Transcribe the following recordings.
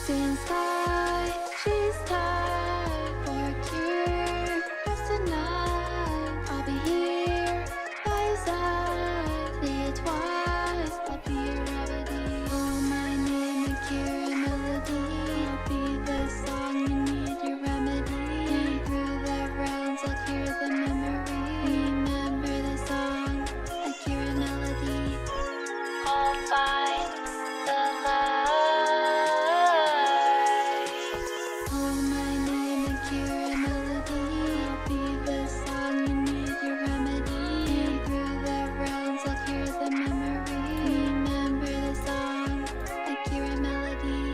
frosting sky. She's tired for a cure. Cause tonight I'll be here by your side. Say it twice, I'll be your remedy. Oh, my name and cure and melody. I'll be the song you need, your remedy. Through the rounds I'll hear the memory. Remember the song, a cure and melody. I'll find the light. Oh, my name and cure and melody. I'll be the song you need, your remedy. Through the rounds I'll hear the memory. Remember the song, a cure and melody.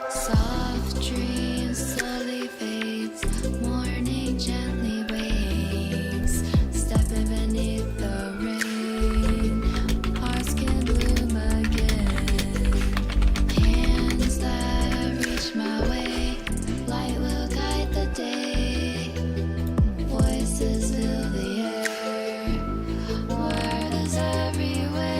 Soft dreams slowly fades, morning gently wakes, stepping beneath the rain, hearts can bloom again, hands that reach my way, light will guide the day, voices fill the air, word is everywhere,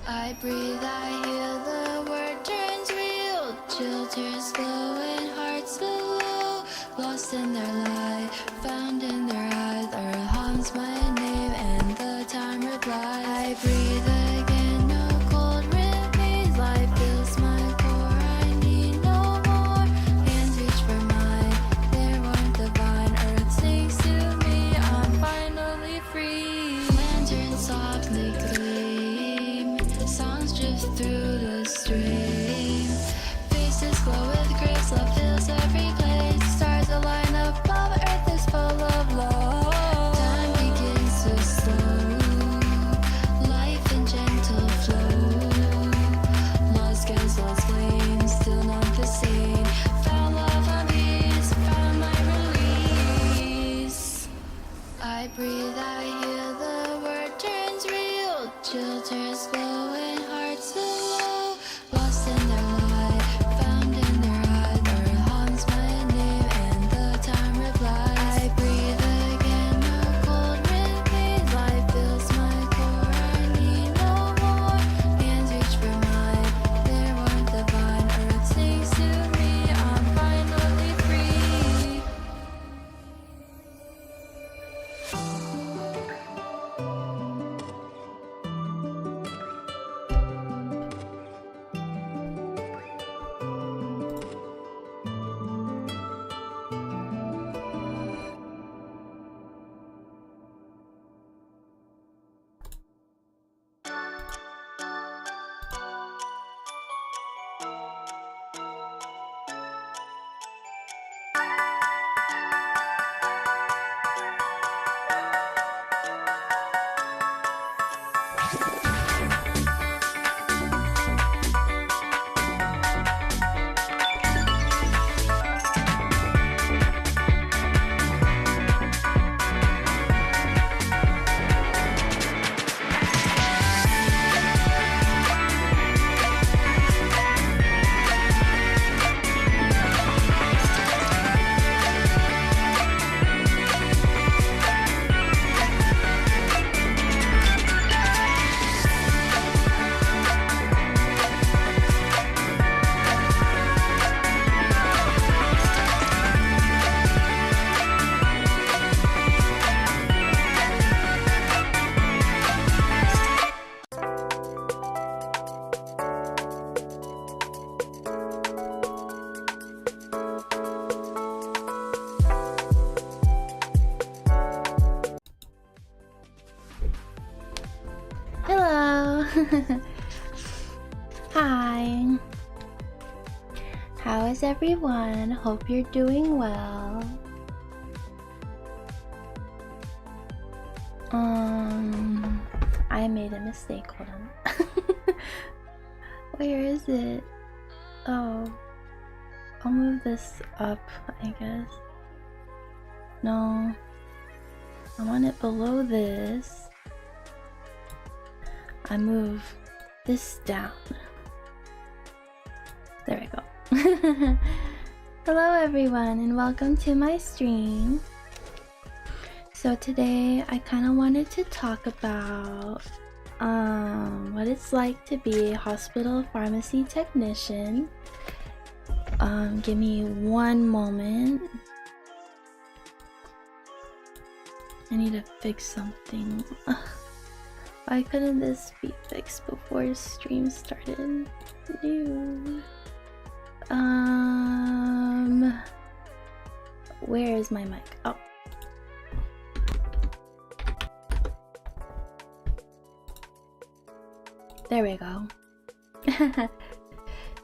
I breathe, I heal, the word turns real, chill turns glow and hearts below, lost in their light, found in their eyes, earth hums my name and the time replies, I breathe again, no cold remains, life fills my core, I need no more, hands reach for mine, their warmth divine, earth sings to me, I'm finally free, lanterns softly gleam, songs drift through the stream, faces glow with grace, love fills every place, stars align above, earth is full of love, time begins to slow, life in gentle flow, lost skies, lost flames, still not the same, found love and peace, found my release, I breathe, I heal, the word turns real, chill turns glow and hearts below, lost in their light, found in their eyes, earth hums my name and the time replies, I breathe again, no cold remains, life fills my core, I need no more, hands reach for mine, their warmth divine, earth sings to me, I'm finally free. Hi. How is everyone? Hope you're doing well. I made a mistake. Hold on. Where is it? Oh, I'll move this up, I guess. No, I want it below this. I move this down. There we go. Hello everyone and welcome to my stream. So today I kind of wanted to talk about what it's like to be a hospital pharmacy technician. Give me one moment. I need to fix something. Why couldn't this be fixed before stream started? Dude. Where is my mic? Oh. There we go.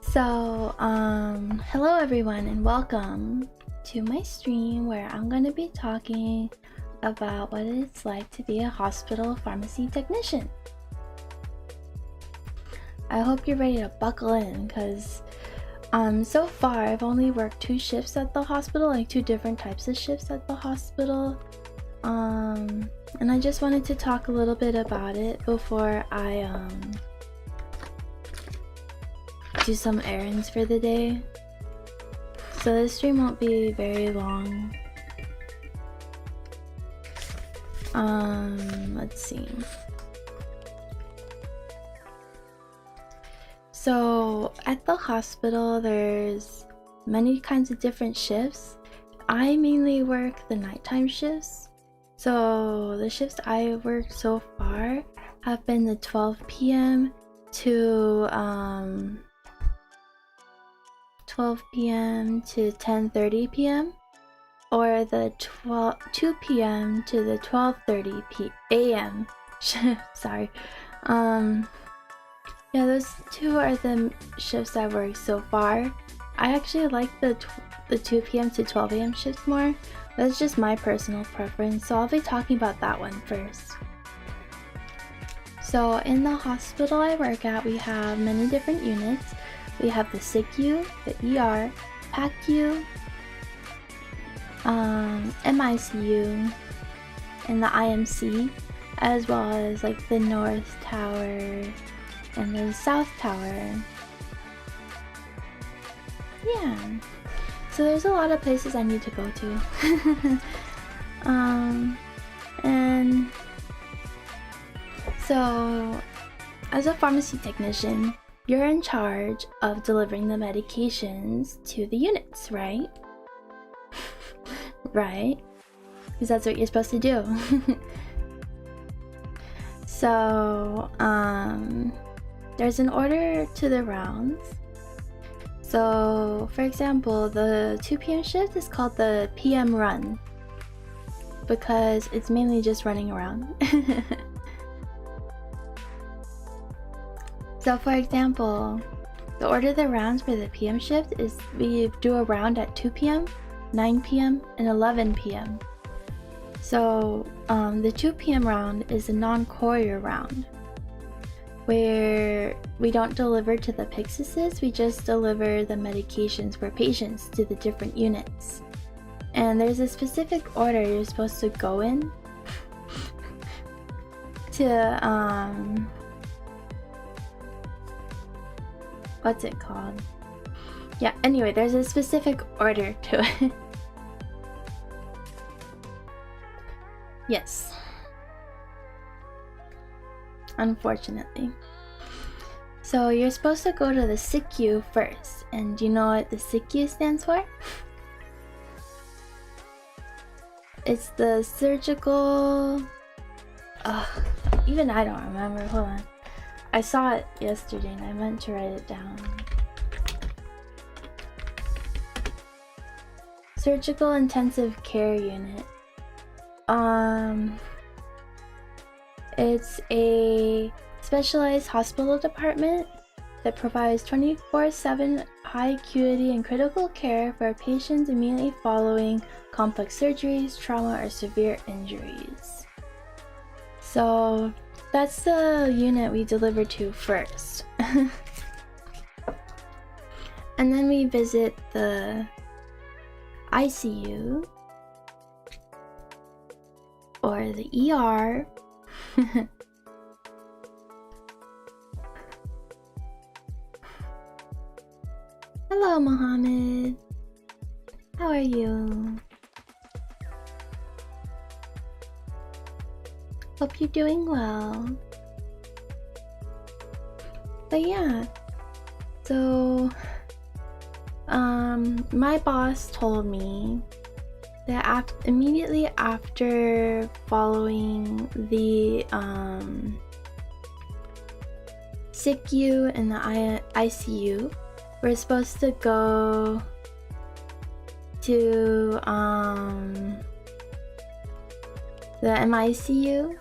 So, hello everyone and welcome to my stream where I'm gonna be talking about what it's like to be a hospital pharmacy technician. I hope you're ready to buckle in because so far I've only worked 2 shifts at the hospital, like 2 different types of shifts at the hospital. And I just wanted to talk a little bit about it before I do some errands for the day. So this stream won't be very long. Let's see. So at the hospital there's many kinds of different shifts. I mainly work the nighttime shifts. So the shifts I worked so far have been the 12 p.m. to 12 p.m. to 10:30 p.m. or the 2 p.m. to the 12:30 a.m. shift. Sorry. Yeah, those 2 are the shifts I've worked so far. I actually like the 2 p.m. to 12 a.m. shift more. That's just my personal preference, so I'll be talking about that one first. So in the hospital I work at, we have many different units. We have the SICU, the ER, PACU, MICU, and the IMC, as well as like the North Tower and the South Tower. Yeah, so there's a lot of places I need to go to. And so as a pharmacy technician, you're in charge of delivering the medications to the units, right? Right? Because that's what you're supposed to do. So, there's an order to the rounds. So, for example, the 2 p.m. shift is called the PM run because it's mainly just running around. So, for example, the order of the rounds for the PM shift is we do a round at 2 p.m., 9 p.m., and 11 p.m. So, the 2 p.m. round is a non-courier round, where we don't deliver to the PTCBs, we just deliver the medications for patients to the different units. And there's a specific order you're supposed to go in to, what's it called? Yeah, anyway, there's a specific order to it. Yes. Unfortunately. So you're supposed to go to the SICU first. And do you know what the SICU stands for? It's the surgical... even I don't remember. Hold on. I saw it yesterday and I meant to write it down. Surgical Intensive Care Unit. It's a specialized hospital department that provides 24/7 high acuity and critical care for patients immediately following complex surgeries, trauma, or severe injuries. So that's the unit we deliver to first. And then we visit the ICU or the ER. Hello, Mohammed. How are you? Hope you're doing well. But yeah, so my boss told me that immediately after following the SICU and the ICU, we're supposed to go to the MICU,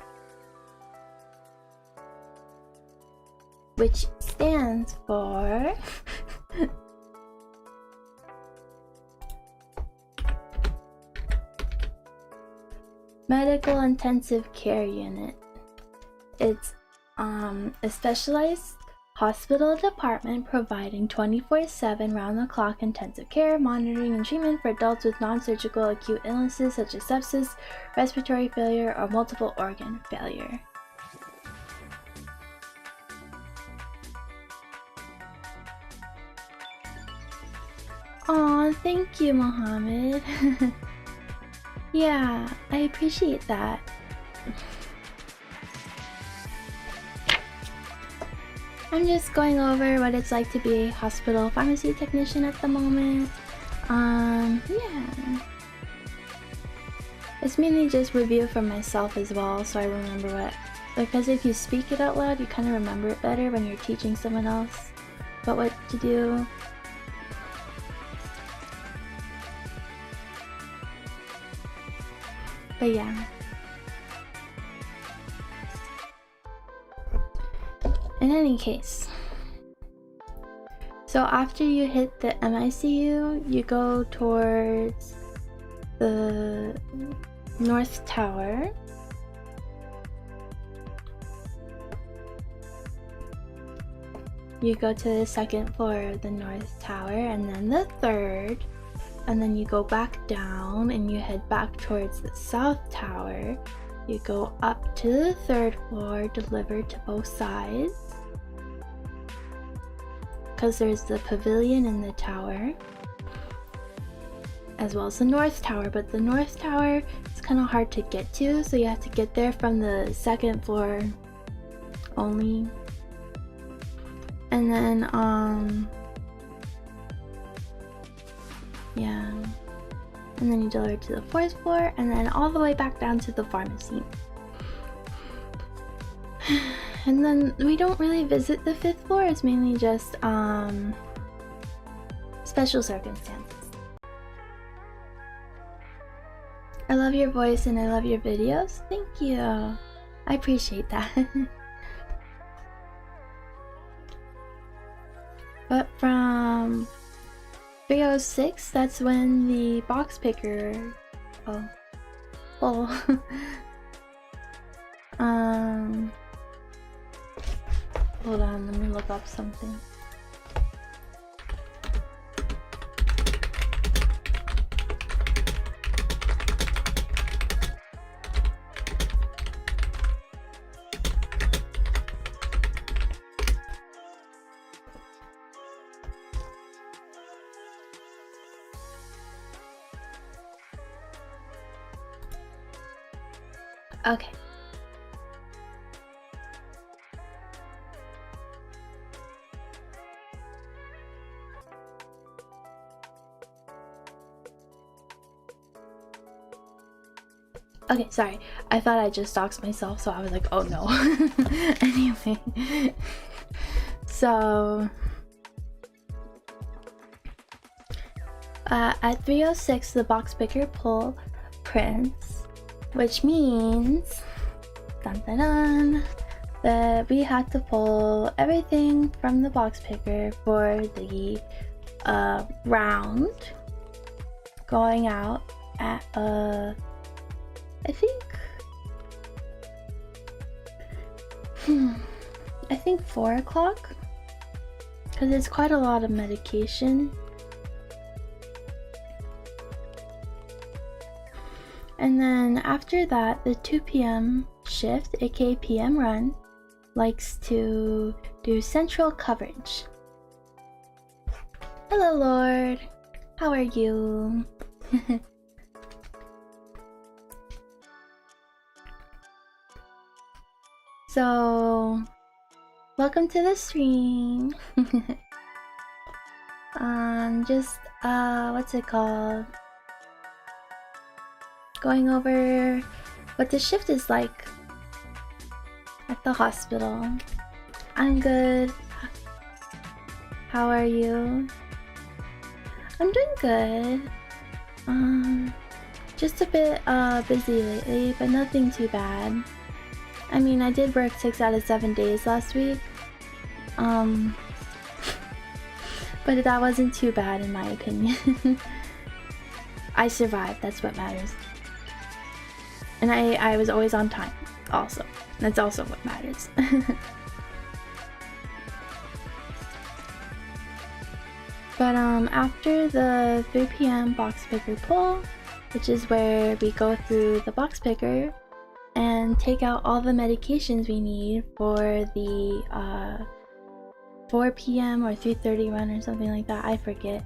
which stands for Medical Intensive Care Unit. It's a specialized hospital department providing 24/7 round-the-clock intensive care, monitoring, and treatment for adults with non-surgical acute illnesses such as sepsis, respiratory failure, or multiple organ failure. Aw, thank you, Mohammed. Yeah, I appreciate that. I'm just going over what it's like to be a hospital pharmacy technician at the moment. Yeah. It's mainly just review for myself as well, so I remember what... Because if you speak it out loud, you kind of remember it better when you're teaching someone else about what to do. But yeah. In any case, so after you hit the MICU, you go towards the North Tower. You go to the second floor of the North Tower, and then the third, and then you go back down and you head back towards the South Tower. You go up to the third floor, delivered to both sides, because there's the pavilion in the tower, as well as the North Tower, but the North Tower is kind of hard to get to, so you have to get there from the second floor only. And then, yeah. And then you deliver to the fourth floor, and then all the way back down to the pharmacy. And then we don't really visit the fifth floor, it's mainly just special circumstances. I love your voice and I love your videos. Thank you. I appreciate that. But from 306, that's when the box picker... hold on, let me look up something. Okay. Okay, sorry. I thought I just doxed myself, so I was like, oh no. Anyway. So... at 306, the box picker pull prints, which means... dun dun dun, that we had to pull everything from the box picker for the round going out at I think I think 4 o'clock, because it's quite a lot of medication. And then after that, the 2 p.m. shift, aka PM run, likes to do central coverage. Hello, Lord. How are you? So, welcome to the stream. Just what's it called? Going over what the shift is like at the hospital. I'm good. How are you? I'm doing good. Just a bit busy lately, but nothing too bad. I mean, I did work 6 out of 7 days last week. But that wasn't too bad in my opinion. I survived, that's what matters. And I was always on time, also. That's also what matters. But after the 3 p.m. box picker pull, which is where we go through the box picker and take out all the medications we need for the 4 p.m. or 3:30 run or something like that, I forget.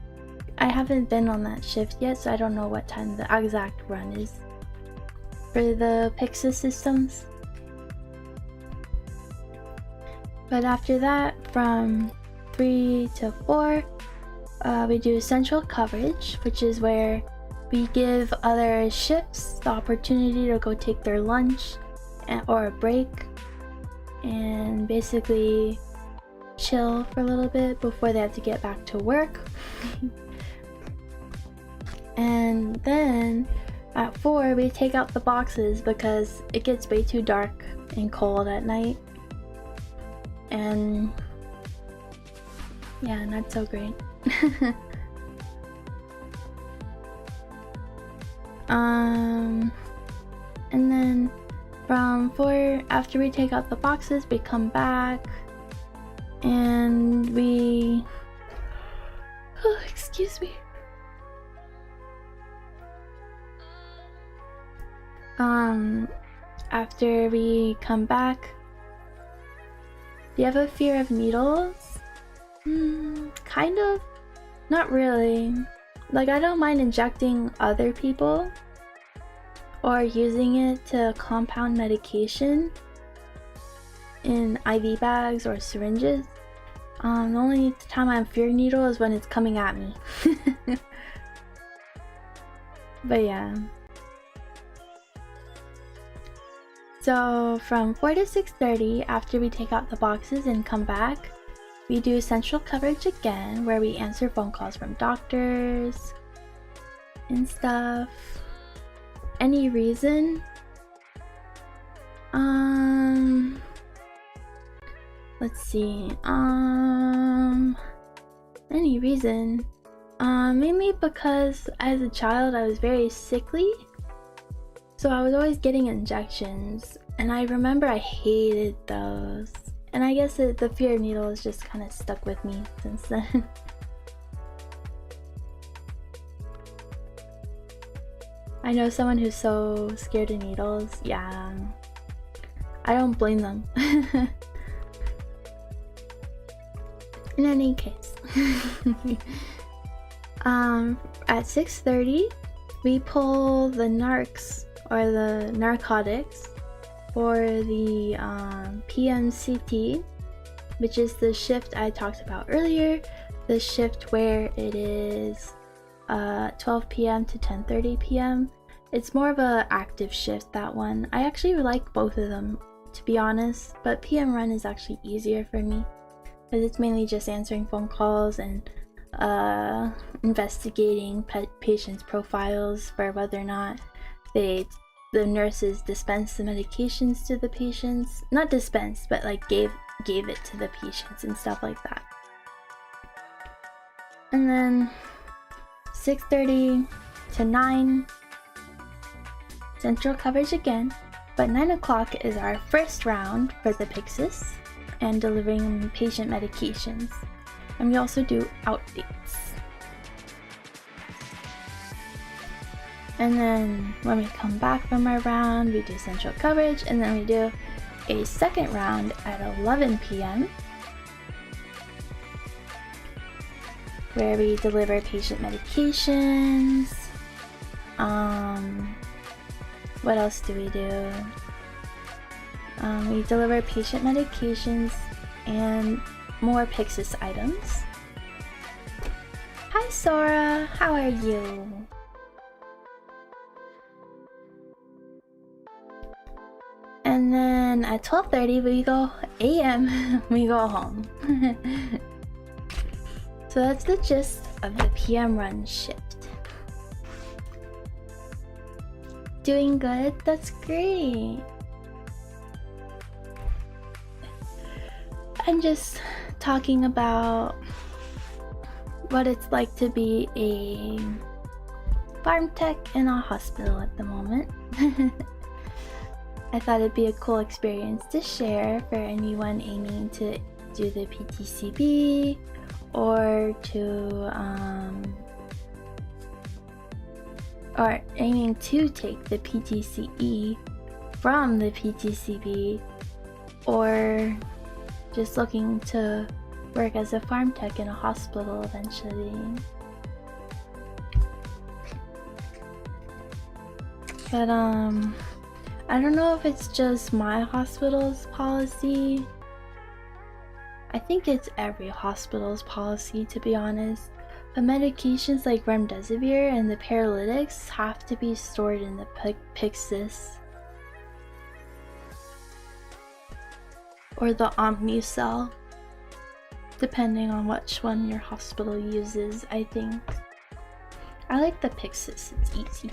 I haven't been on that shift yet, so I don't know what time the exact run is for the Pixis systems. But after that, from 3 to 4, we do central coverage, which is where we give other shifts the opportunity to go take their lunch or a break and basically chill for a little bit before they have to get back to work. And then at 4 we take out the boxes because it gets way too dark and cold at night, and yeah, not so great. And then from 4, after we take out the boxes, we come back and we excuse me. After we come back, do you have a fear of needles? Kind of. Not really. Like, I don't mind injecting other people or using it to compound medication in IV bags or syringes. The only time I'm fear needle is when it's coming at me. But yeah. So from 4 to 6:30, after we take out the boxes and come back, we do central coverage again, where we answer phone calls from doctors and stuff. Any reason? Let's see. Any reason? Mainly because as a child I was very sickly, so I was always getting injections, and I remember I hated those. And I guess the fear of needles just kind of stuck with me since then. I know someone who's so scared of needles. Yeah, I don't blame them. In any case, at 6:30, we pull the narcs, or the narcotics, for the PMCT, which is the shift I talked about earlier, the shift where it is 12 p.m. to 10:30 p.m. It's more of a active shift, that one. I actually like both of them, to be honest, but PM run is actually easier for me because it's mainly just answering phone calls and investigating patients' profiles for whether or not the nurses dispense the medications to the patients. Not dispense, but like gave it to the patients and stuff like that. And then 6:30 to 9, central coverage again. But 9 o'clock is our first round for the Pyxis and delivering patient medications. And we also do outdates. And then when we come back from our round, we do central coverage, and then we do a second round at 11 p.m. where we deliver patient medications. What else do we do? We deliver patient medications and more Pyxis items. Hi Sora, how are you? And then at 12:30 we go a.m. we go home. So that's the gist of the PM run shift. Doing good? That's great. I'm just talking about what it's like to be a pharm tech in a hospital at the moment. I thought it'd be a cool experience to share for anyone aiming to do the PTCB or aiming to take the PTCE from the PTCB, or just looking to work as a pharm tech in a hospital eventually. But I don't know if it's just my hospital's policy. I think it's every hospital's policy, to be honest. But medications like remdesivir and the paralytics have to be stored in the Pyxis or the Omnicell, depending on which one your hospital uses, I think. I like the Pyxis, it's easy.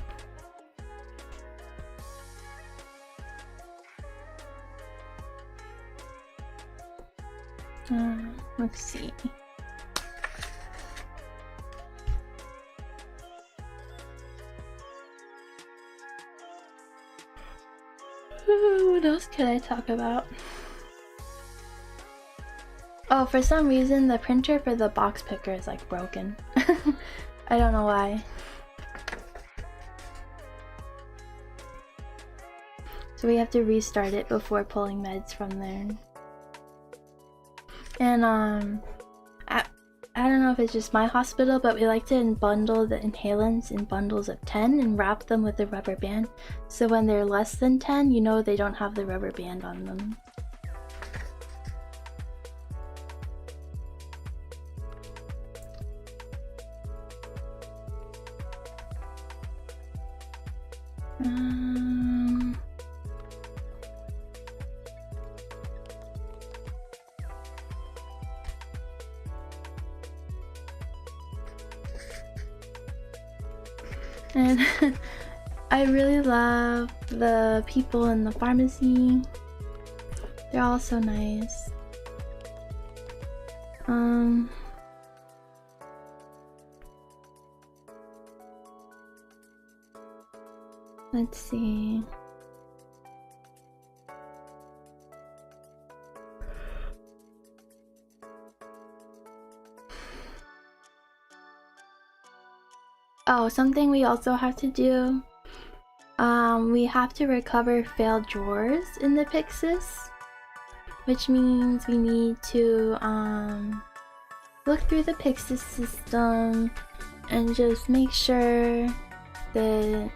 Let's see. What else could I talk about? Oh, for some reason the printer for the box picker is like broken. I don't know why. So we have to restart it before pulling meds from there. And I don't know if it's just my hospital, but we like to bundle the inhalants in bundles of 10 and wrap them with a rubber band. So when they're less than 10, you know they don't have the rubber band on them. And I really love the people in the pharmacy. They're all so nice. Let's see. Oh, something we also have to do. We have to recover failed drawers in the Pyxis, which means we need to look through the Pyxis system and just make sure that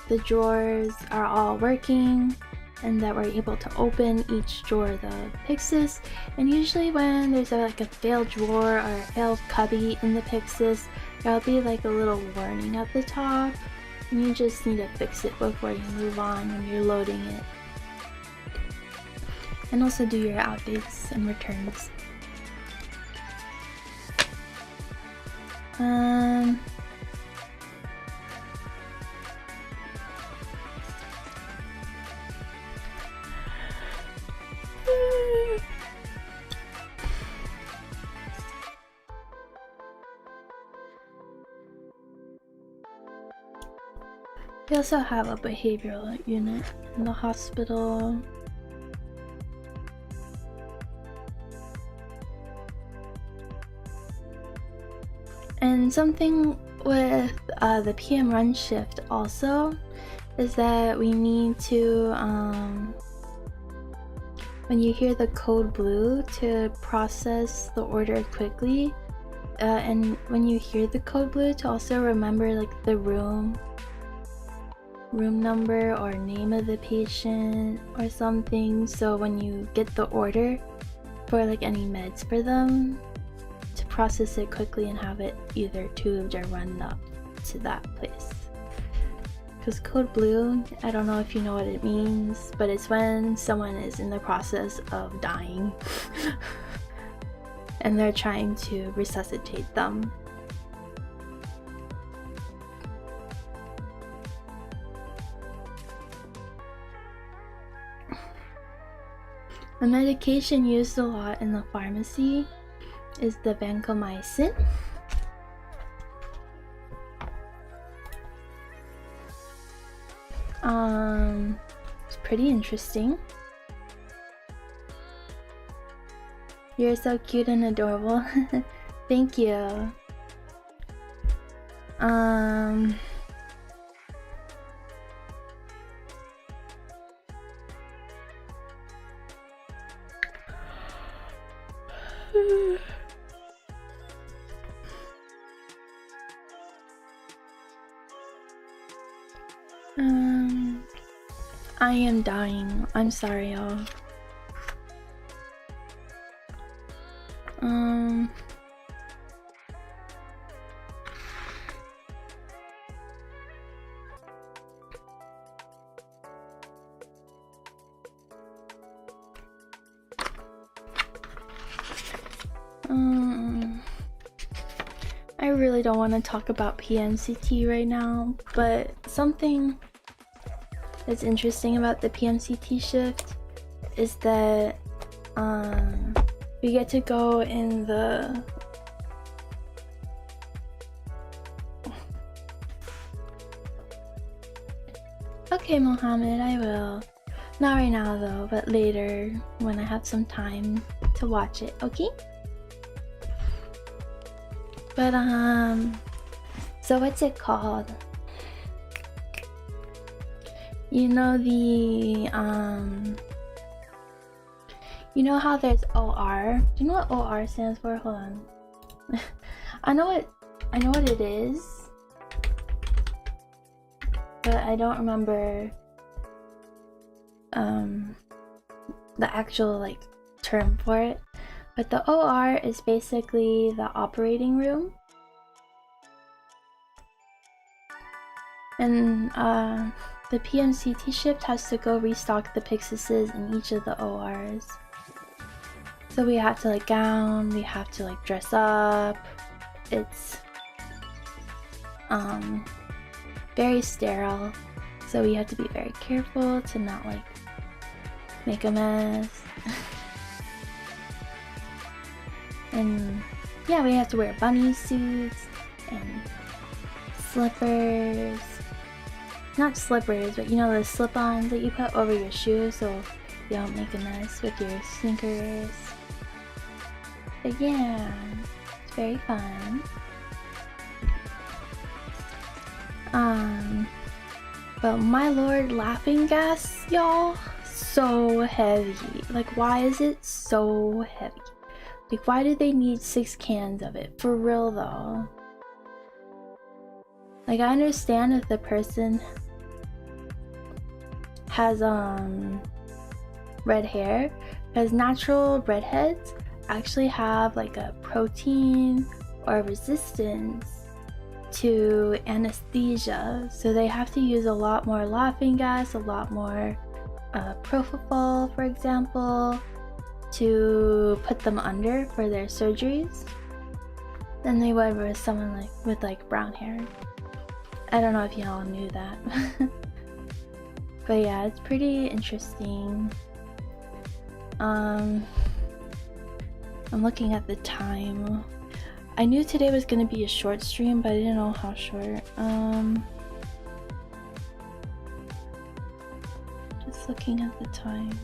the drawers are all working and that we're able to open each drawer of the Pyxis. And usually when there's like a failed drawer or a failed cubby in the Pyxis, there'll be like a little warning at the top, and you just need to fix it before you move on when you're loading it. And also do your outdates and returns. We also have a behavioral unit in the hospital. And something with the PM run shift also is that we need to, when you hear the code blue, to process the order quickly. And when you hear the code blue, to also remember like the room number or name of the patient or something, so when you get the order for like any meds for them, to process it quickly and have it either tubed or run up to that place. Because code blue, I don't know if you know what it means, but it's when someone is in the process of dying and they're trying to resuscitate them. The medication used a lot in the pharmacy is the vancomycin. It's pretty interesting. You're so cute and adorable. Thank you. I am dying. I'm sorry, y'all. I really don't want to talk about PMCT right now, but something that's interesting about the PMCT shift is that we get to go in the Okay, Mohammed, I will. Not right now though, but later when I have some time to watch it, okay? But so what's it called? You know the you know how there's OR? Do you know what OR stands for? Hold on. I know what it is, but I don't remember the actual like term for it. But the OR is basically the operating room. And the PMCT shift has to go restock the Pyxuses in each of the ORs. So we have to like gown, we have to like dress up. It's very sterile. So we have to be very careful to not like make a mess. And yeah, we have to wear bunny suits and slippers. Not slippers, but you know the slip-ons that you put over your shoes so you don't make a mess with your sneakers. But yeah, it's very fun. But my lord, laughing gas, y'all, so heavy. Like, why is it so heavy? Like, why do they need 6 cans of it? For real though. Like, I understand if the person has red hair, because natural redheads actually have like a protein or resistance to anesthesia, so they have to use a lot more laughing gas, a lot more propofol, for example, to put them under for their surgeries than they would with someone like with like brown hair. I don't know if y'all knew that. But yeah, it's pretty interesting. I'm looking at the time. I knew today was gonna be a short stream, but I didn't know how short. looking at the time.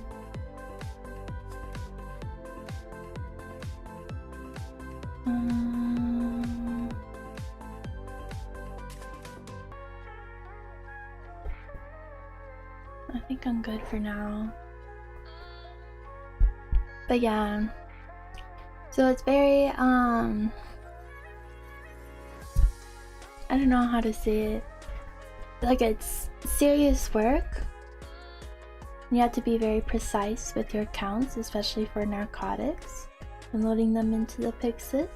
I think I'm good for now. But yeah. So it's very, I don't know how to say it. Like, it's serious work. You have to be very precise with your counts, especially for narcotics, and loading them into the Pyxis.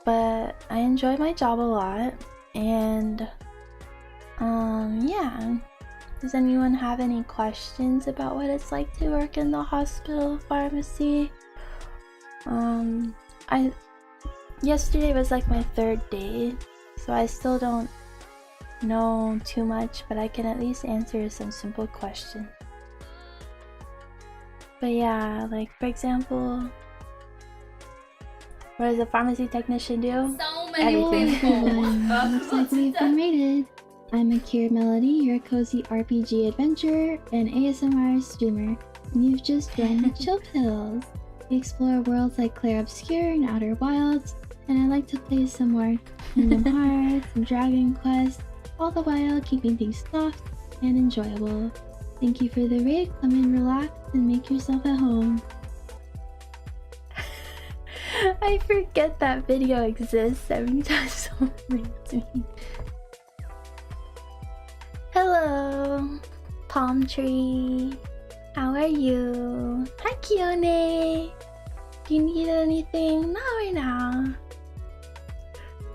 But I enjoy my job a lot, and yeah. Does anyone have any questions about what it's like to work in the hospital pharmacy? Yesterday was like my 3rd day, so I still don't know too much, but I can at least answer some simple questions. But yeah, like for example, what does a pharmacy technician do? So many Everything. Looks like we've been rated. I'm Akira Melody, your cozy RPG adventurer and ASMR streamer, and you've just joined the Chill Pills. We explore worlds like Clair Obscure and Outer Wilds, and I like to play some more Kingdom Hearts and Dragon Quest, all the while keeping things soft and enjoyable. Thank you for the raid. Come in, relax, and make yourself at home. I forget that video exists every time someone reads me. Hello, palm tree. How are you? Hi, Kione. Do you need anything? Not right now.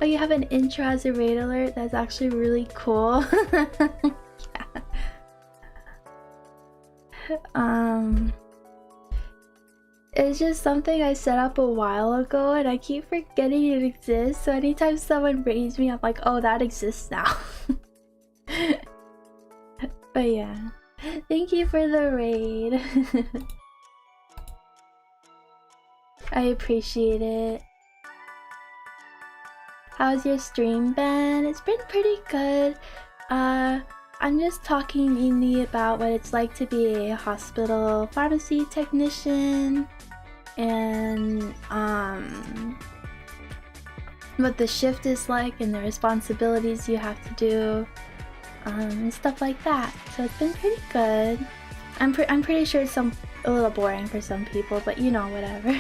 Oh, you have an intro as a raid alert? That's actually really cool. Yeah. It's just something I set up a while ago and I keep forgetting it exists, so anytime someone raids me, I'm like, oh, that exists now. But yeah, thank you for the raid. I appreciate it. How's your stream been? It's been pretty good. I'm just talking mainly about what it's like to be a hospital pharmacy technician and what the shift is like and the responsibilities you have to do and stuff like that. So it's been pretty good. I'm pretty sure it's a little boring for some people, but you know, whatever.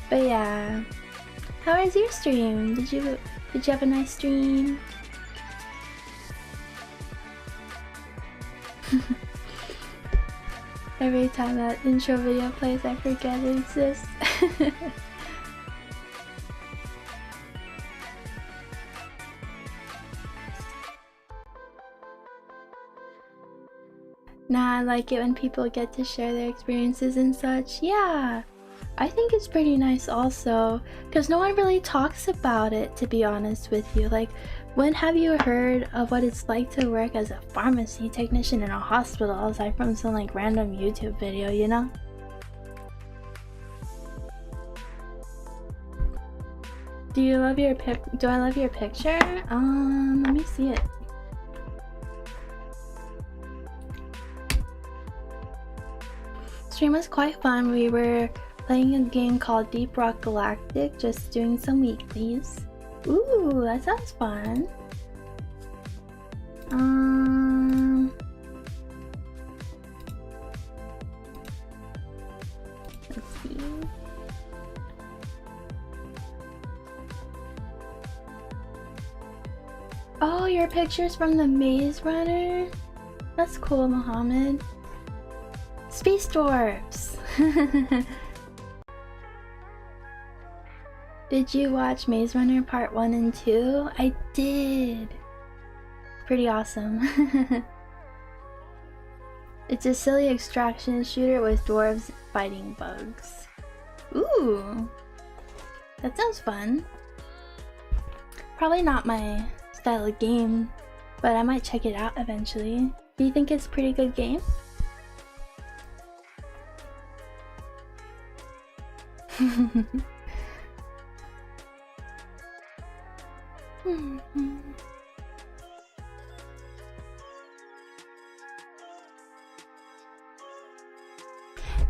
But yeah, how was your stream? Did you have a nice stream? Every time that intro video plays, I forget it exists. Nah, I like it when people get to share their experiences and such. Yeah, I think it's pretty nice also, because no one really talks about it, to be honest with you. Like, when have you heard of what it's like to work as a pharmacy technician in a hospital aside from some like random YouTube video, you know? Do I love your picture? Let me see it. Stream was quite fun. We were playing a game called Deep Rock Galactic, just doing some weeklies. Ooh, that sounds fun. Let's see. Oh, your picture's from the Maze Runner? That's cool, Mohammed. Space dwarfs! Did you watch Maze Runner Part 1 and 2? I did! Pretty awesome. It's a silly extraction shooter with dwarves fighting bugs. Ooh! That sounds fun. Probably not my style of game, but I might check it out eventually. Do you think it's a pretty good game?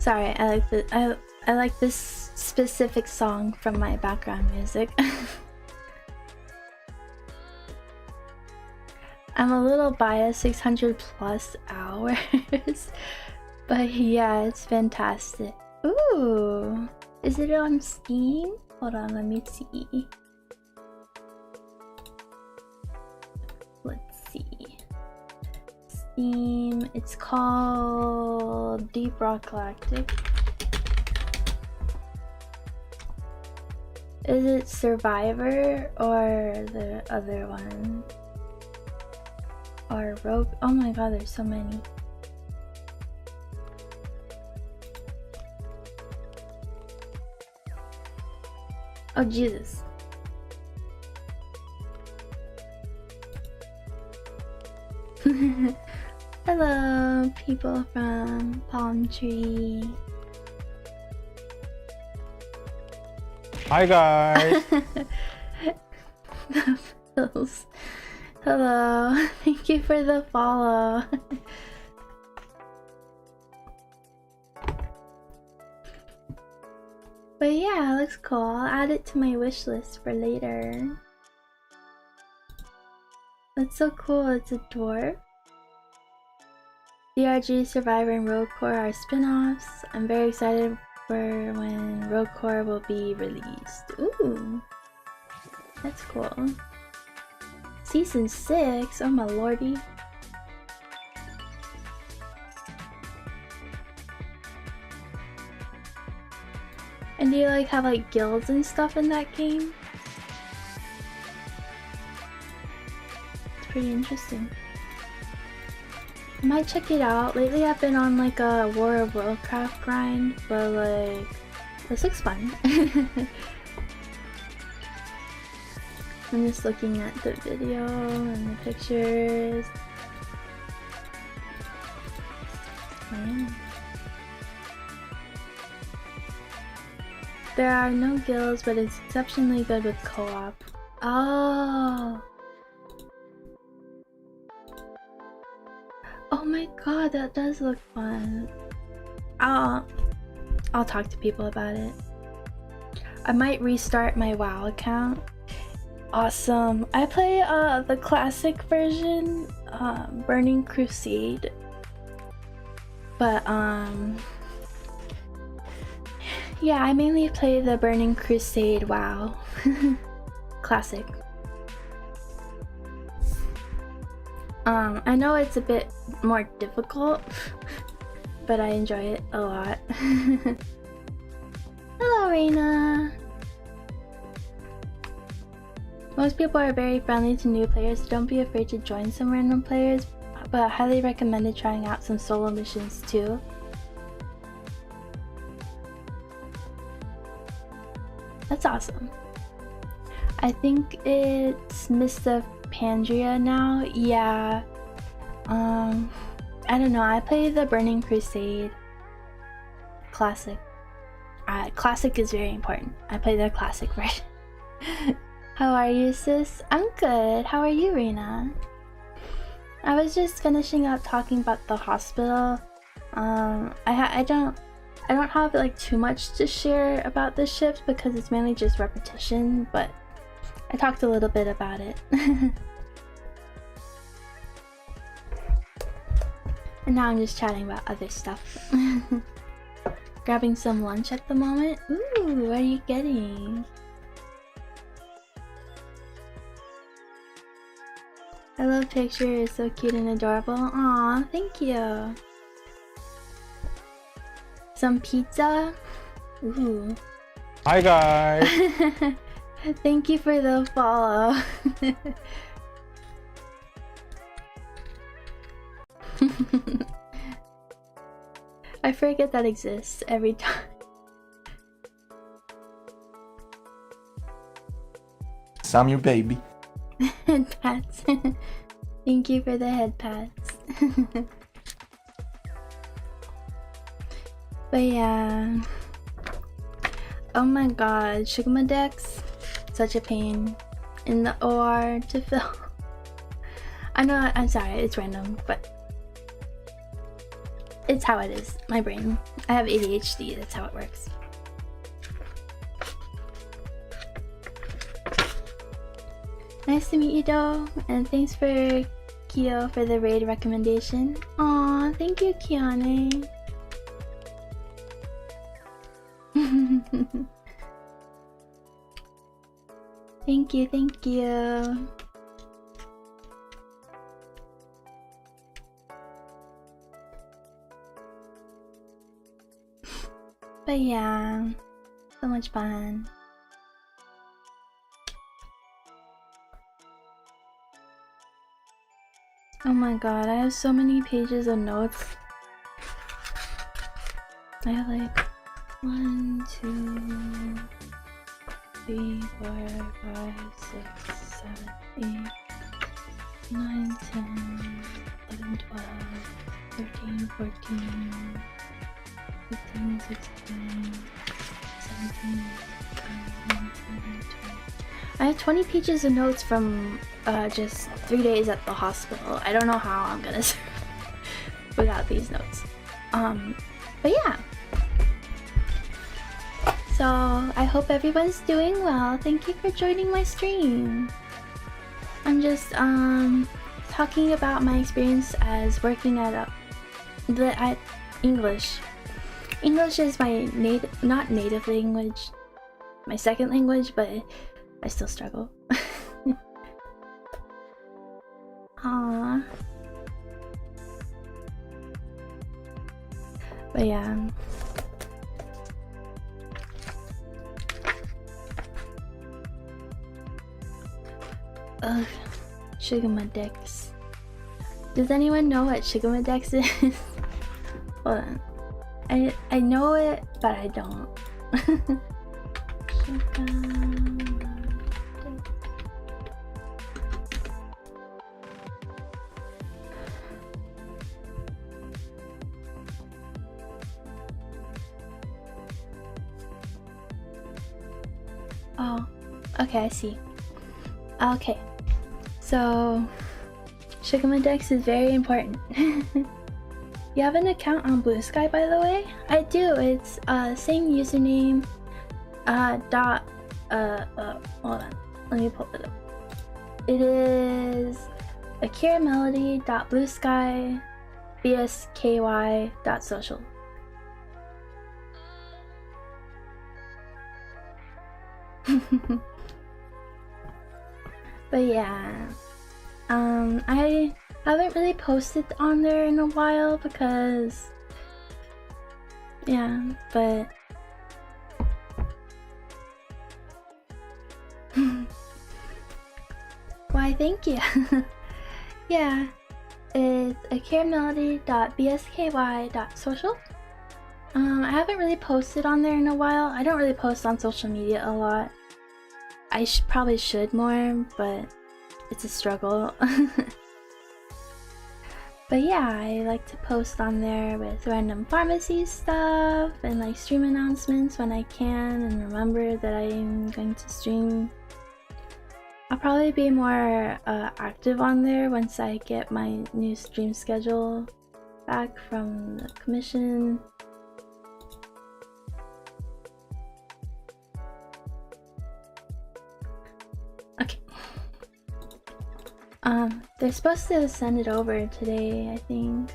Sorry, I like this specific song from my background music. I'm a little biased, 600 plus hours. But yeah, it's fantastic. Ooh, is it on Steam? Hold on, let me see. Let's see. Steam, it's called Deep Rock Galactic. Is it Survivor or the other one? Or Rogue? Oh my god, there's so many. Oh Jesus. Hello, people from Palm Tree. Hi guys. Hello, thank you for the follow. But yeah, it looks cool. I'll add it to my wish list for later. That's so cool, it's a dwarf. DRG, Survivor, and Rogue Core are spin-offs. I'm very excited for when Rogue Core will be released. Ooh, that's cool. Season 6, oh my lordy. And do you like have like guilds and stuff in that game? It's pretty interesting. I might check it out. Lately I've been on like a War of Warcraft grind, but like this looks fun. I'm just looking at the video and the pictures. Yeah. There are no guilds, but it's exceptionally good with co-op. Oh! Oh my god, that does look fun. I'll talk to people about it. I might restart my WoW account. Awesome. I play the classic version, Burning Crusade. But yeah, I mainly play the Burning Crusade WoW. Classic. I know it's a bit more difficult, but I enjoy it a lot. Hello, Reina! Most people are very friendly to new players, so don't be afraid to join some random players, but I highly recommend trying out some solo missions too. That's awesome. I think it's Mr. Pandria now. Yeah. I don't know. I play the Burning Crusade classic. Classic is very important. I play the classic version. How are you, sis? I'm good. How are you, Reina? I was just finishing up talking about the hospital. I don't have like too much to share about this shift because it's mainly just repetition, but I talked a little bit about it. And now I'm just chatting about other stuff. Grabbing some lunch at the moment. Ooh, what are you getting? I love picture, it's so cute and adorable. Aw, thank you. Some pizza? Ooh. Hi guys. Thank you for the follow. I forget that exists every time. Sam, you baby. Head pats. Thank you for the head pats. But yeah. Oh my god, Shigma decks. Such a pain in the OR to fill. I know, I'm sorry, it's random, but it's how it is. My brain. I have ADHD, that's how it works. Nice to meet you, Doe, and thanks for Kyo for the raid recommendation. Aw, thank you, Kiane. Thank you, thank you. But yeah, so much fun. Oh my god, I have so many pages of notes. I have like 1, 2, 3, 4, 5, 6, 7, 8, 9, 10, 11, 12, 13, 14, 15, 16, 17, 18, 19, 20. I have 20 pages of notes from just 3 days at the hospital. I don't know how I'm gonna survive without these notes. But yeah. So I hope everyone's doing well. Thank you for joining my stream. I'm just talking about my experience as working at English. English is my not native language, my second language, but I still struggle. Aww. But yeah. Ugh. Shigamadex. Does anyone know what Shigamadex is? Hold on. I know it, but I don't. Oh, okay, I see. Okay, so Shigamadex is very important. You have an account on Blue Sky, by the way? I do. It's same username. Hold on. Let me pull it up. It is akiramelody.bluesky.bsky.social. But yeah, I haven't really posted on there in a while because, yeah, but why, thank you. Yeah, it's akiramelody.bsky.social. I haven't really posted on there in a while. I don't really post on social media a lot. I probably should more, but it's a struggle. But yeah, I like to post on there with random pharmacy stuff and like stream announcements when I can and remember that I'm going to stream. I'll probably be more active on there once I get my new stream schedule back from the commission. Okay. They're supposed to send it over today, I think.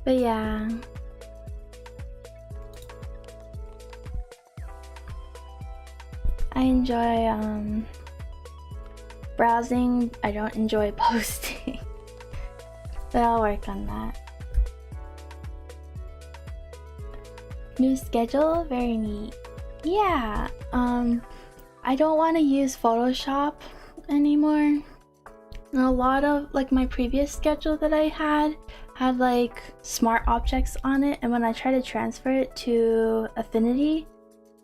But yeah. I enjoy browsing. I don't enjoy posting. But I'll work on that. New schedule, very neat. Yeah, I don't want to use Photoshop anymore. A lot of like my previous schedule that I had like smart objects on it, and when I tried to transfer it to Affinity,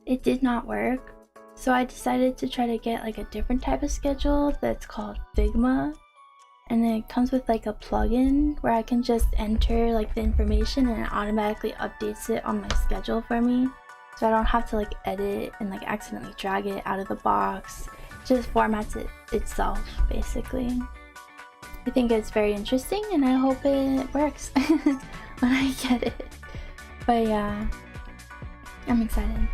it did not work. So I decided to try to get like a different type of schedule that's called Figma. And then it comes with like a plugin where I can just enter like the information and it automatically updates it on my schedule for me. So I don't have to like edit and like accidentally drag it out of the box, just formats it itself, basically. I think it's very interesting, and I hope it works when I get it. But yeah, I'm excited.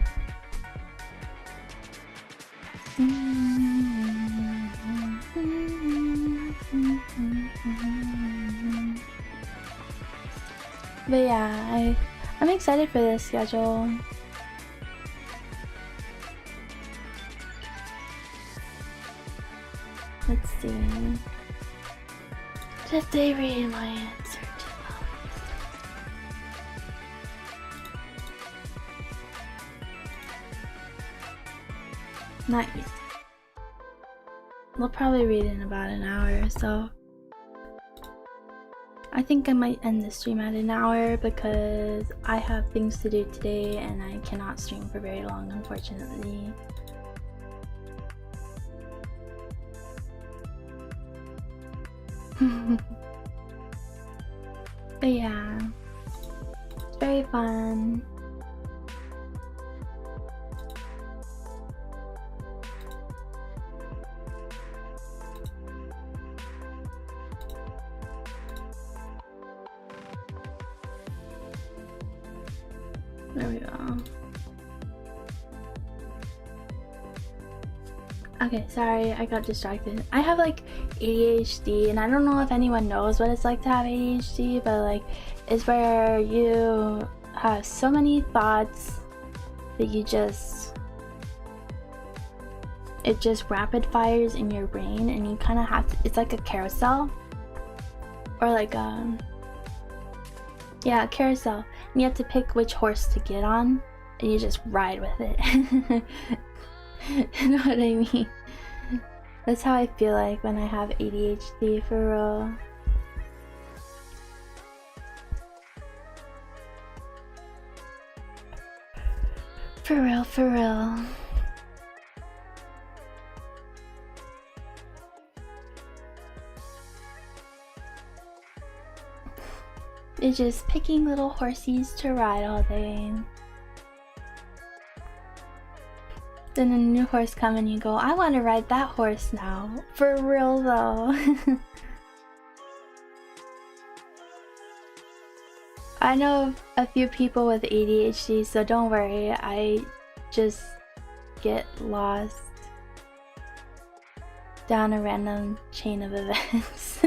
But yeah, I'm excited for this schedule. Let's see. Did they read my answer to those? Not yet. We'll probably read in about an hour or so. I think I might end the stream at an hour because I have things to do today and I cannot stream for very long, unfortunately. But yeah, it's very fun. There we go. Okay, sorry, I got distracted. I have like ADHD, and I don't know if anyone knows what it's like to have ADHD, but like it's where you have so many thoughts that it just rapid fires in your brain, and you kind of have to, it's like a carousel, or like yeah, a carousel, and you have to pick which horse to get on, and you just ride with it. You know what I mean? That's how I feel like when I have ADHD, for real. For real, for real. It's just picking little horsies to ride all day. Then a new horse comes and you go, I want to ride that horse now. For real though. I know a few people with ADHD, so don't worry. I just get lost down a random chain of events.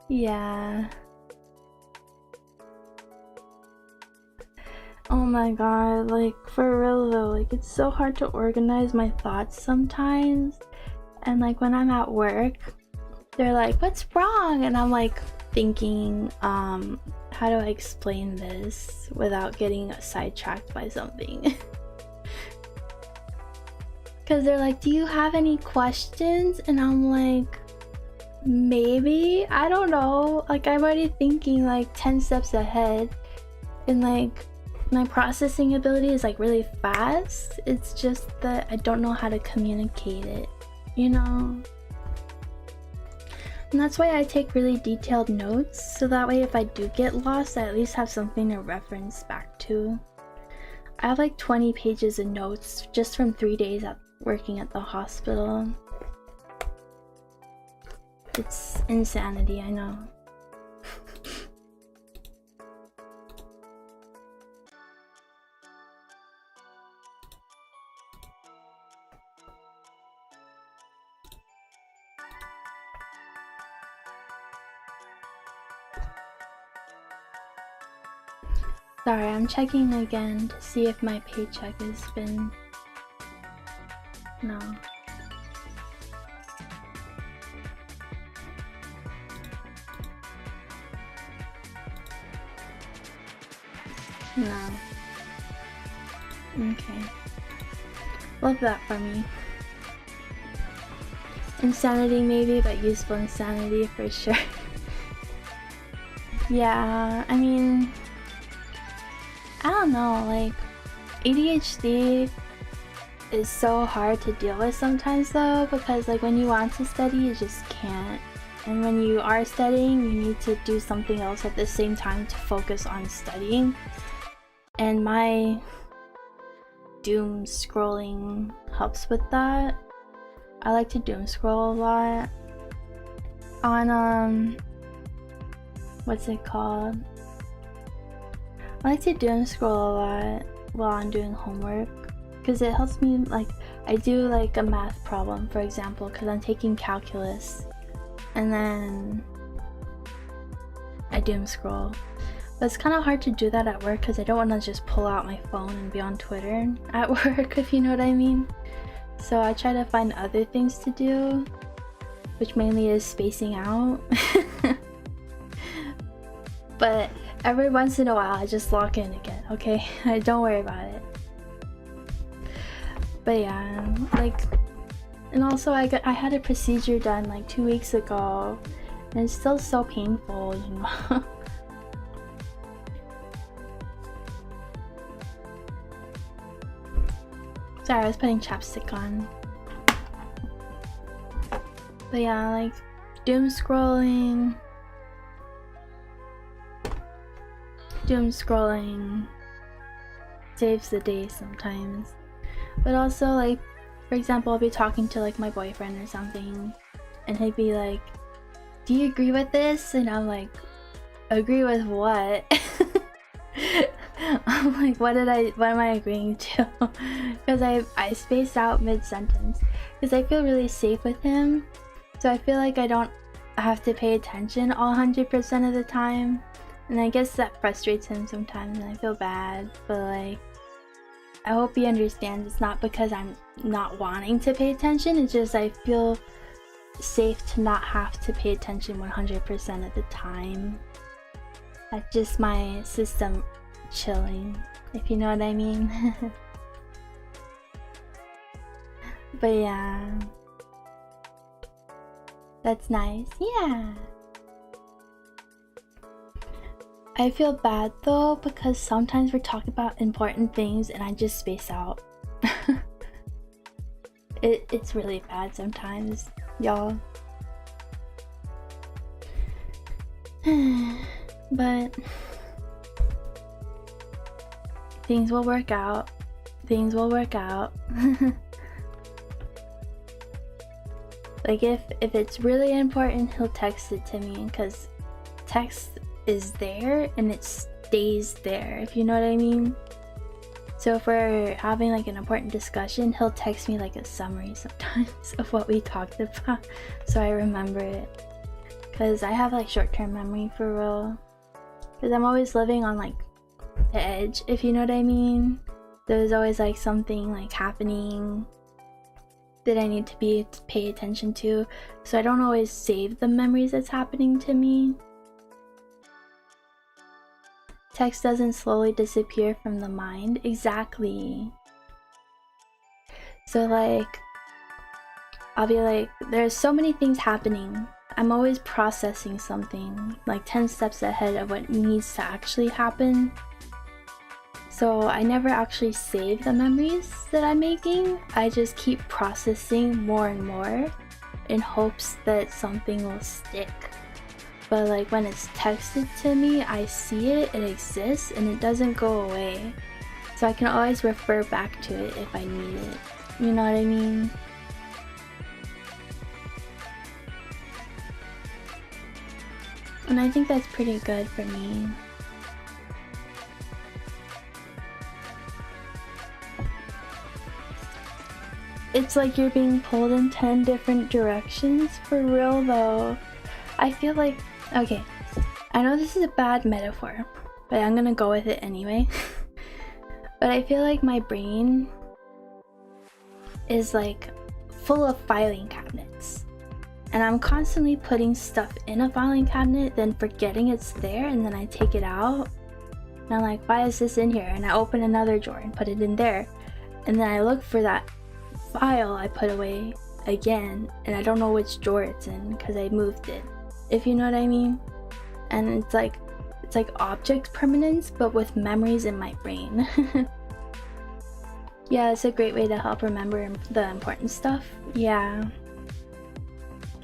Yeah. Oh my god, like for real though, like it's so hard to organize my thoughts sometimes. And like when I'm at work, they're like, what's wrong? And I'm like thinking, how do I explain this without getting sidetracked by something? Because they're like, do you have any questions? And I'm like, maybe, I don't know. Like I'm already thinking like 10 steps ahead, and like my processing ability is like really fast. It's just that I don't know how to communicate it, you know? And that's why I take really detailed notes, so that way if I do get lost, I at least have something to reference back to. I have like 20 pages of notes just from 3 days working at the hospital. It's insanity, I know. Sorry, I'm checking again to see if my paycheck has been... No. No. Okay. Love that for me. Insanity maybe, but useful insanity for sure. Yeah, I mean... I don't know, like, ADHD is so hard to deal with sometimes though, because like when you want to study, you just can't. And when you are studying, you need to do something else at the same time to focus on studying. And my doom scrolling helps with that. I like to doom scroll a lot on what's it called? I like to doom scroll a lot while I'm doing homework because it helps me. Like, I do like a math problem, for example, because I'm taking calculus, and then I doom scroll. But it's kind of hard to do that at work because I don't want to just pull out my phone and be on Twitter at work, if you know what I mean. So I try to find other things to do, which mainly is spacing out. But every once in a while I just log in again, okay? Don't worry about it. But yeah, like, and also I had a procedure done like 2 weeks ago, and it's still so painful, you know. Sorry, I was putting chapstick on. But yeah, like, doom scrolling saves the day sometimes. But also, like, for example, I'll be talking to like my boyfriend or something, and he'd be like, "Do you agree with this?" And I'm like, "Agree with what?" I'm like, what am I agreeing to? Because I spaced out mid-sentence because I feel really safe with him, so I feel like I don't have to pay attention all 100% of the time, and I guess that frustrates him sometimes, and I feel bad. But like, I hope he understands it's not because I'm not wanting to pay attention, it's just I feel safe to not have to pay attention 100% of the time. That's just my system chilling, if you know what I mean. But yeah, that's nice. Yeah, I feel bad though because sometimes we're talking about important things and I just space out. It's really bad sometimes, y'all. But things will work out. Things will work out. Like, if it's really important, he'll text it to me, because text is there and it stays there, if you know what I mean. So if we're having like an important discussion, he'll text me like a summary sometimes of what we talked about, so I remember it. Because I have like short-term memory for real. Because I'm always living on like the edge, if you know what I mean. There's always like something like happening that I need to pay attention to, so I don't always save the memories that's happening to me. Text doesn't slowly disappear from the mind. Exactly. So like, I'll be like, there's so many things happening. I'm always processing something like 10 steps ahead of what needs to actually happen. So I never actually save the memories that I'm making. I just keep processing more and more in hopes that something will stick. But like when it's texted to me, I see it exists, and it doesn't go away. So I can always refer back to it if I need it. You know what I mean? And I think that's pretty good for me. It's like you're being pulled in 10 different directions, for real though. I feel like, okay, I know this is a bad metaphor, but I'm gonna go with it anyway. But I feel like my brain is like full of filing cabinets, and I'm constantly putting stuff in a filing cabinet, then forgetting it's there, and then I take it out and I'm like, why is this in here? And I open another drawer and put it in there, and then I look for that file I put away again, and I don't know which drawer it's in because I moved it, if you know what I mean. And it's like object permanence, but with memories in my brain. Yeah, it's a great way to help remember the important stuff. Yeah,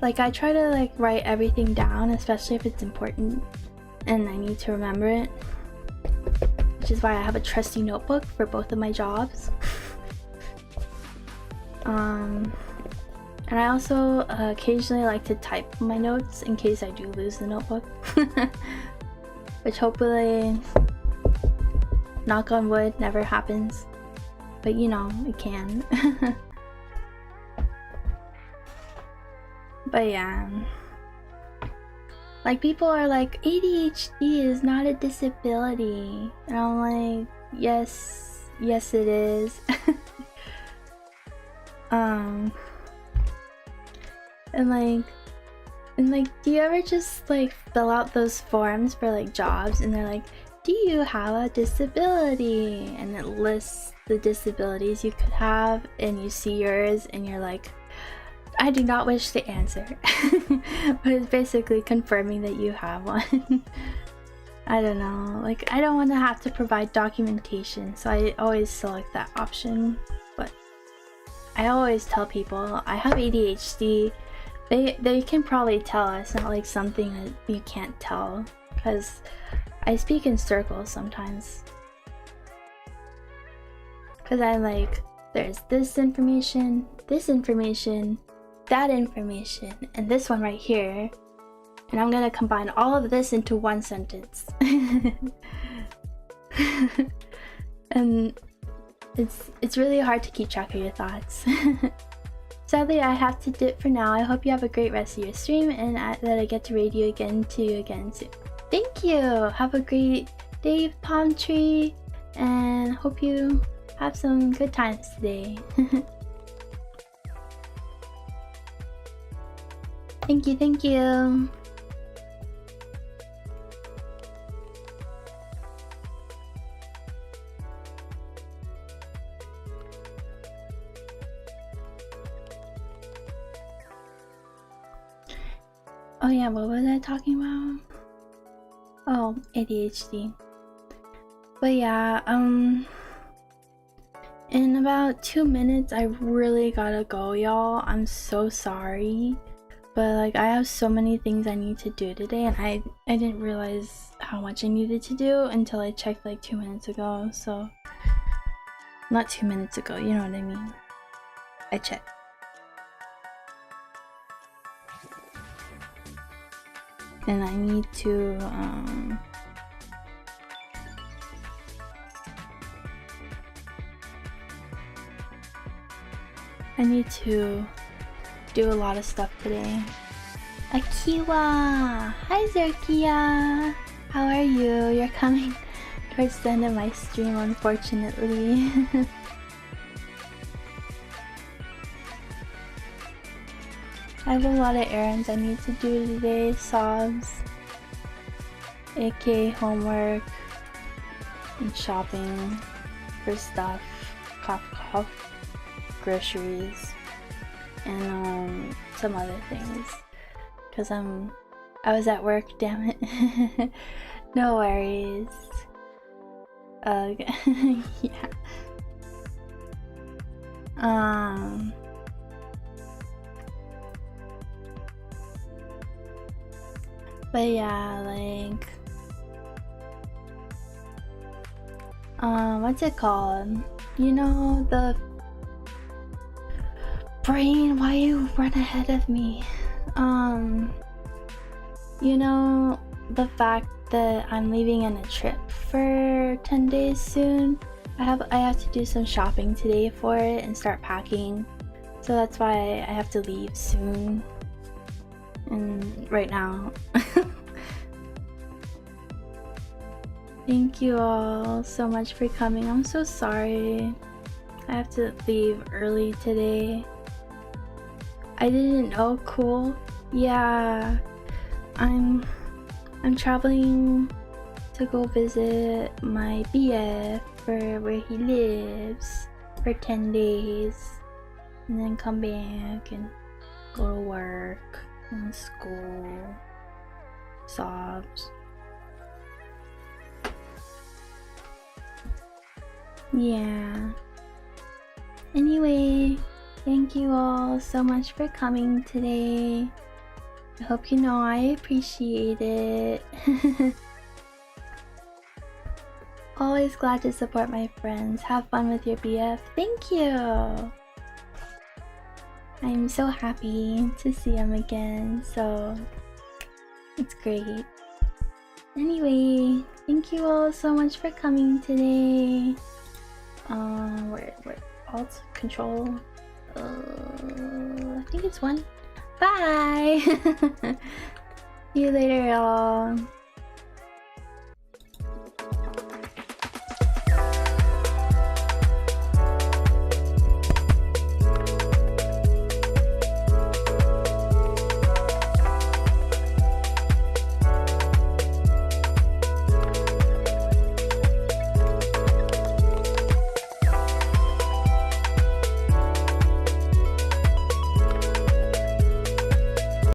like I try to like write everything down, especially if it's important and I need to remember it, which is why I have a trusty notebook for both of my jobs. And I also occasionally like to type my notes in case I do lose the notebook. Which hopefully, knock on wood, never happens. But you know, it can. But yeah. Like, people are like, ADHD is not a disability. And I'm like, yes, it is. And like, do you ever just like fill out those forms for like jobs and they're like, do you have a disability? And it lists the disabilities you could have, and you see yours and you're like, I do not wish to answer. But it's basically confirming that you have one. I don't know, like, I don't want to have to provide documentation, so I always select that option. But I always tell people I have ADHD. They can probably tell. It's not like something that you can't tell, because I speak in circles sometimes. Because I'm like, there's this information, that information, and this one right here, and I'm gonna combine all of this into one sentence. And it's really hard to keep track of your thoughts. Sadly, I have to dip for now. I hope you have a great rest of your stream, and that I get to raid you again soon. Thank you! Have a great day, Palm Tree, and hope you have some good times today. Thank you. Oh yeah, what was I talking about? Oh, ADHD. But yeah, in about 2 minutes, I really gotta go, y'all. I'm so sorry. But like, I have so many things I need to do today, and I didn't realize how much I needed to do until I checked like 2 minutes ago. So, not 2 minutes ago, you know what I mean. I checked. And I need to do a lot of stuff today. Akiwa! Hi Zerkia! How are you? You're coming towards the end of my stream, unfortunately. I have a lot of errands I need to do today, sobs, aka homework, and shopping for stuff, cough, groceries, and some other things. Cause I was at work, damn it. No worries. Yeah. But yeah, like, what's it called? You know, the brain, why you run ahead of me? You know, the fact that I'm leaving on a trip for 10 days soon. I have to do some shopping today for it and start packing. So that's why I have to leave soon. And right now. Thank you all so much for coming. I'm so sorry. I have to leave early today. I didn't know. Cool. Yeah. I'm traveling to go visit my BF for where he lives for 10 days. And then come back and go to work and school. Sobs. Yeah. Anyway, thank you all so much for coming today. I hope you know I appreciate it. Always glad to support my friends. Have fun with your BF. Thank you. I'm so happy to see him again, so it's great. Anyway, thank you all so much for coming today. Where Alt Control? I think it's 1. Bye! See you later, y'all.